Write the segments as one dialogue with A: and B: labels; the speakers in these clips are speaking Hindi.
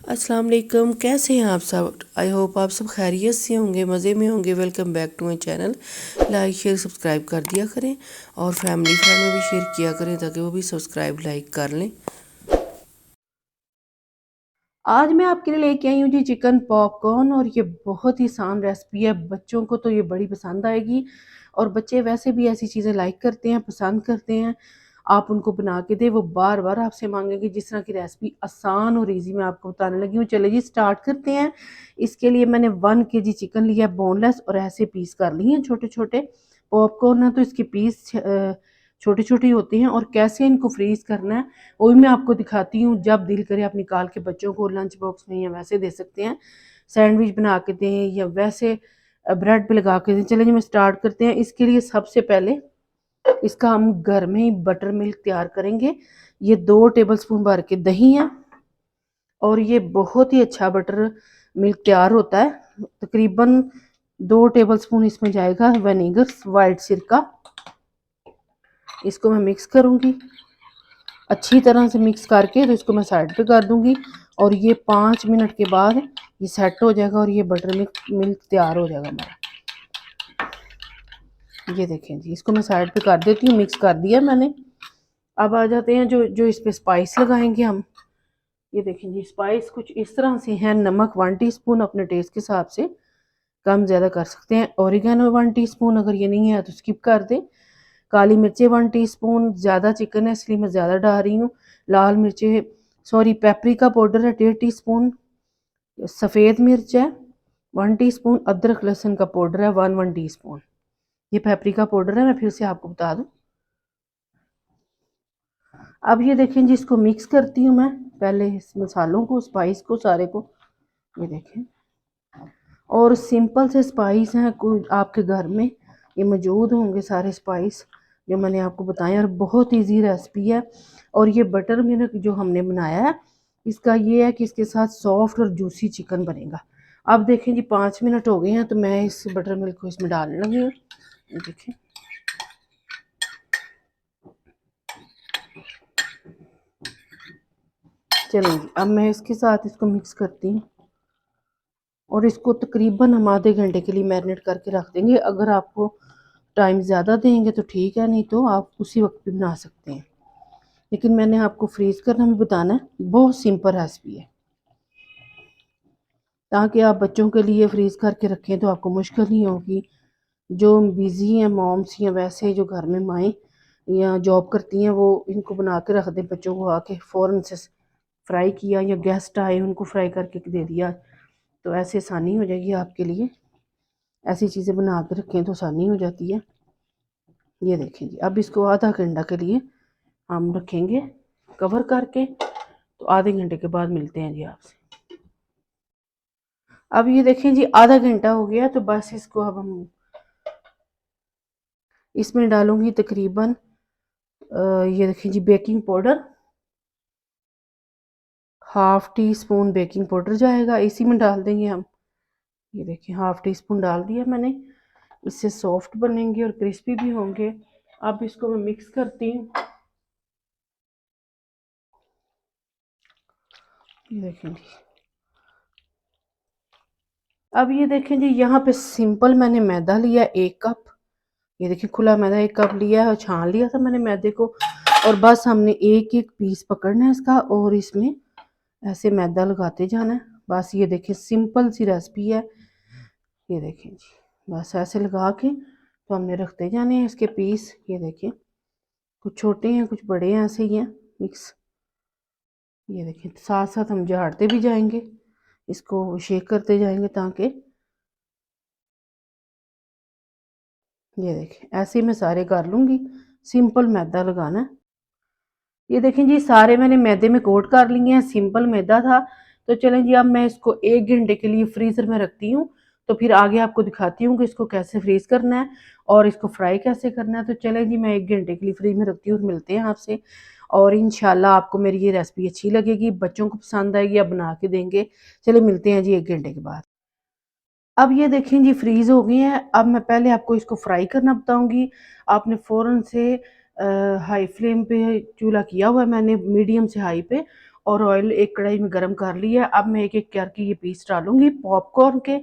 A: अस्सलाम वालेकुम। कैसे हैं आप सब? आई होप आप सब खैरियत से होंगे, मज़े में होंगे। Welcome back to my channel. Like share subscribe कर दिया करें और फैमिली फ्रेंड में भी शेयर किया करें ताकि वो भी सब्सक्राइब लाइक कर लें। आज मैं आपके लिए लेके आई हूँ जी चिकन पॉपकॉर्न, और ये बहुत ही आसान रेसिपी है। बच्चों को तो ये बड़ी पसंद आएगी, और बच्चे वैसे भी ऐसी चीज़ें लाइक करते हैं, पसंद करते हैं। आप उनको बना के दे, वो बार बार आपसे मांगेंगे। जिस तरह की रेसिपी आसान और इजी मैं आपको बताने लगी हूँ। चलिए जी स्टार्ट करते हैं। इसके लिए मैंने 1 kg चिकन लिया, बोनलेस, और ऐसे पीस कर लिए हैं छोटे छोटे। पॉपकॉर्न है तो इसके पीस छोटे छोटे होते हैं। और कैसे इनको फ्रीज करना है वो भी मैं आपको दिखाती हूँ। जब दिल करे आप निकाल के बच्चों को लंच बॉक्स में या वैसे दे सकते हैं, सैंडविच बना के दें या वैसे ब्रेड पे लगा के दें। चलिए जी मैं स्टार्ट करते हैं। इसके लिए सबसे पहले इसका हम घर में ही बटर मिल्क तैयार करेंगे। ये 2 टेबल स्पून भर के दही है, और ये बहुत ही अच्छा बटर मिल्क तैयार होता है। तकरीबन 2 टेबल स्पून इसमें जाएगा विनेगर, वाइट सिरका। इसको मैं मिक्स करूंगी अच्छी तरह से। मिक्स करके तो इसको मैं साइड पे कर दूंगी, और ये 5 मिनट के बाद ये सेट हो जाएगा और ये बटर मिल्क तैयार हो जाएगा हमारा। ये देखें जी, इसको मैं साइड पे कर देती हूँ। मिक्स कर दिया मैंने। अब आ जाते हैं जो जो इस पे स्पाइस लगाएंगे हम। ये देखें जी, स्पाइस कुछ इस तरह से है। नमक 1 टीस्पून, अपने टेस्ट के हिसाब से कम ज़्यादा कर सकते हैं। ओरिगेनो 1 टीस्पून, अगर ये नहीं है तो स्किप कर दें। काली मिर्चें 1 टीस्पून, ज़्यादा चिकन है इसलिए मैं ज़्यादा डाल रही हूँ। लाल मिर्चें, सॉरी, पेपरिका पाउडर है 1.5 टीस्पून। सफ़ेद मिर्च है 1 टीस्पून। अदरक लहसुन का पाउडर है 1 टीस्पून। ये पेपरिका पाउडर है, मैं फिर से आपको बता दूँ। अब ये देखें जी, इसको मिक्स करती हूँ मैं पहले, इस मसालों को, स्पाइस को, सारे को। ये देखें, और सिंपल से स्पाइस हैं, कोई आपके घर में ये मौजूद होंगे सारे स्पाइस जो मैंने आपको बताया। और बहुत इजी रेसिपी है। और ये बटर मिल्क जो हमने बनाया है, इसका ये है कि इसके साथ सॉफ्ट और जूसी चिकन बनेगा। अब देखें जी, 5 मिनट हो गए हैं तो मैं इस बटर मिल्क को इसमें डालने लगी हूँ। देखें, चलें जी, अब मैं इसके साथ इसको मिक्स करती हूँ, और इसको तकरीबन हम आधे घंटे के लिए मैरिनेट करके रख देंगे। अगर आपको टाइम ज़्यादा देंगे तो ठीक है, नहीं तो आप उसी वक्त भी बना सकते हैं। लेकिन मैंने आपको फ्रीज़ करना भी बताना है। बहुत सिंपल रेसिपी है, ताकि आप बच्चों के लिए फ्रीज़ करके रखें तो आपको मुश्किल नहीं होगी। जो बिज़ी हैं मॉम्स या वैसे जो घर में माएँ या जॉब करती हैं, वो इनको बना के रख दें बच्चों को, आके फ़ौरन से फ्राई किया, या गेस्ट आए उनको फ्राई करके दे दिया, तो ऐसे आसानी हो जाएगी आपके लिए। ऐसी चीज़ें बना के रखें तो आसानी हो जाती है। ये देखें जी, अब इसको आधा घंटा के लिए हम रखेंगे कवर करके। तो आधे घंटे के बाद मिलते हैं जी आपसे। अब ये देखें जी, आधा घंटा हो गया, तो बस इसको अब हम इसमें डालूंगी तकरीबन ये देखें जी, baking powder 1/2 teaspoon baking powder जाएगा, इसी में डाल देंगे हम। ये देखिए, 1/2 टीस्पून डाल दिया मैंने। इससे सॉफ्ट बनेंगे और क्रिस्पी भी होंगे। अब इसको मैं मिक्स करती हूँ। ये देखें जी, अब ये देखें जी, यहाँ पे सिंपल मैंने मैदा लिया 1 कप। ये देखिए, खुला मैदा 1 कप लिया है, और छान लिया था मैंने मैदे को। और बस हमने एक एक पीस पकड़ना है इसका, और इसमें ऐसे मैदा लगाते जाना है। बस ये देखिए, सिंपल सी रेसिपी है। ये देखें जी, बस ऐसे लगा के तो हमने रखते जाने हैं इसके पीस। ये देखें, कुछ छोटे हैं कुछ बड़े हैं, ऐसे ही हैं मिक्स। ये देखें, साथ साथ हम झाड़ते भी जाएंगे, इसको शेक करते जाएंगे ताकि, ये देखें, ऐसे ही मैं सारे कर लूँगी। सिंपल मैदा लगाना है। ये देखें जी, सारे मैंने मैदे में कोट कर लिए हैं। सिंपल मैदा था। तो चलें जी, अब मैं इसको 1 घंटे के लिए फ्रीज़र में रखती हूँ। तो फिर आगे आपको दिखाती हूँ कि इसको कैसे फ्रीज़ करना है और इसको फ्राई कैसे करना है। तो चलें जी, मैं 1 घंटे के लिए फ्रीज में रखती हूँ, और मिलते हैं आपसे। और इंशाल्लाह आपको मेरी ये रेसिपी अच्छी लगेगी, बच्चों को पसंद आएगी, आप बना के देंगे। चलिए मिलते हैं जी 1 घंटे के बाद। अब ये देखें जी, फ्रीज़ हो गए हैं। अब मैं पहले आपको इसको फ्राई करना बताऊंगी। आपने फ़ौरन से हाई फ्लेम पे चूल्हा किया हुआ है मैंने, मीडियम से हाई पे, और ऑयल एक कढ़ाई में गर्म कर लिया। अब मैं एक एक करके ये पीस डालूंगी पॉपकॉर्न के।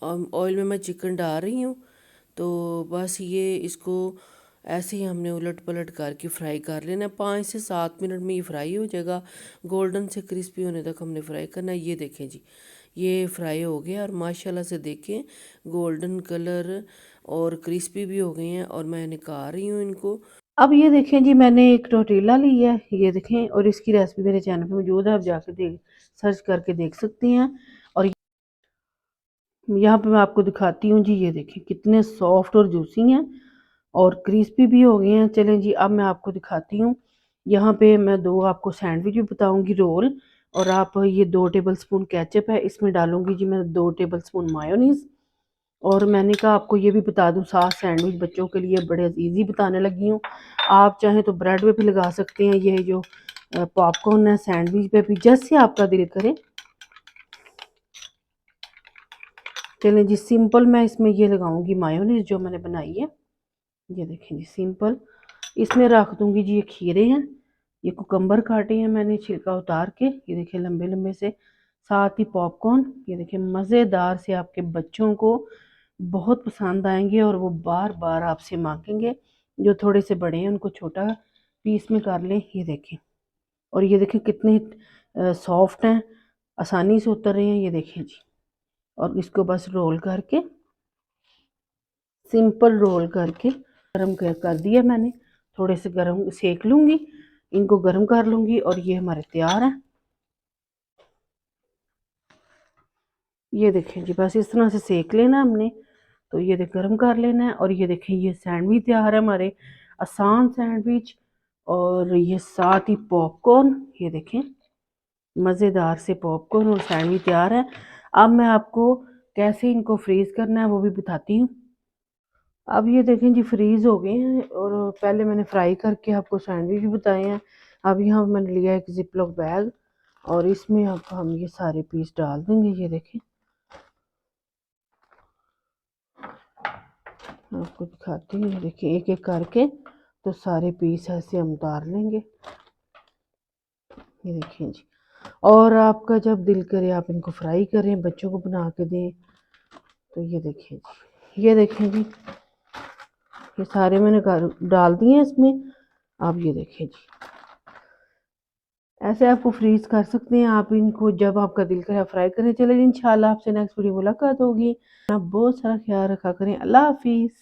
A: ऑयल में मैं चिकन डाल रही हूँ। तो बस ये इसको ऐसे ही हमने उलट पलट करके फ्राई कर लेना। 5 से 7 मिनट में ये फ्राई हो जाएगा। गोल्डन से क्रिस्पी होने तक हमने फ्राई करना है। ये देखें जी, ये फ्राई हो गया और माशाल्लाह से देखें गोल्डन कलर और क्रिस्पी भी हो गए हैं। और मैं निकाल रही हूँ इनको। अब ये देखें जी, मैंने एक टोटीला लिया है, ये देखें, और इसकी रेसिपी मेरे चैनल पे मौजूद है, आप जाके देख सर्च करके देख सकती हैं। और यहाँ पे मैं आपको दिखाती हूँ जी, ये देखें कितने सॉफ्ट और जूसी हैं और क्रिस्पी भी हो गए हैं। चलें जी, अब मैं आपको दिखाती हूँ। यहाँ पे मैं दो आपको सैंडविच भी बताऊंगी, रोल। और आप ये 2 टेबल स्पून केचप है, इसमें डालूंगी जी मैं 2 टेबल स्पून मायोनीज। और मैंने कहा आपको ये भी बता दूं, 7 सैंडविच बच्चों के लिए बड़े इजी बताने लगी हूँ। आप चाहें तो ब्रेड पे भी लगा सकते हैं, ये जो पॉपकॉर्न है सैंडविच पे भी, जैसे आपका दिल करे। चलें जी, सिंपल मैं इसमें ये लगाऊंगी मायोनीज जो मैंने बनाई है। ये देखें जी, सिंपल इसमें रख दूंगी जी। ये खीरे हैं, ये कुकम्बर काटे हैं मैंने छिलका उतार के, ये देखें लंबे लंबे से। साथ ही पॉपकॉर्न, ये देखें मज़ेदार से, आपके बच्चों को बहुत पसंद आएंगे और वो बार बार आपसे मांगेंगे। जो थोड़े से बड़े हैं उनको छोटा पीस में कर लें, ये देखें। और ये देखें कितने सॉफ्ट हैं, आसानी से उतर रहे हैं, ये देखें जी। और इसको बस रोल करके, सिंपल रोल करके गरम कर दिया मैंने। थोड़े से गरम सेक लूँगी, इनको गरम कर लूँगी और ये हमारे तैयार हैं। ये देखें जी, बस इस तरह से सेक लेना हमने। तो ये देख गरम कर लेना है। और ये देखें ये सैंडविच तैयार है हमारे, आसान सैंडविच। और ये साथ ही पॉपकॉर्न, ये देखें मज़ेदार से पॉपकॉर्न और सैंडविच तैयार है। अब मैं आपको कैसे इनको फ्रीज़ करना है वो भी बताती हूँ। अब ये देखें जी, फ्रीज़ हो गए हैं। और पहले मैंने फ्राई करके आपको सैंडविच भी बताए हैं। अब यहाँ मैंने लिया एक जिपलॉक बैग और इसमें अब हम ये सारे पीस डाल देंगे। ये देखें, आपको दिखाती हूँ, देखिए एक एक करके तो सारे पीस ऐसे हम उतार लेंगे। ये देखिए जी। और आपका जब दिल करे आप इनको फ्राई करें, बच्चों को बना के दें। तो ये देखिए जी, ये देखें जी, ये सारे मैंने डाल दिए हैं इसमें। अब ये देखें जी, ऐसे आपको फ्रीज कर सकते हैं आप इनको, जब आपका दिल करे फ्राई करें। चले इंशाल्लाह आपसे नेक्स्ट वीडियो मुलाकात होगी। आप बहुत सारा ख्याल रखा करें। अल्लाह हाफिज़।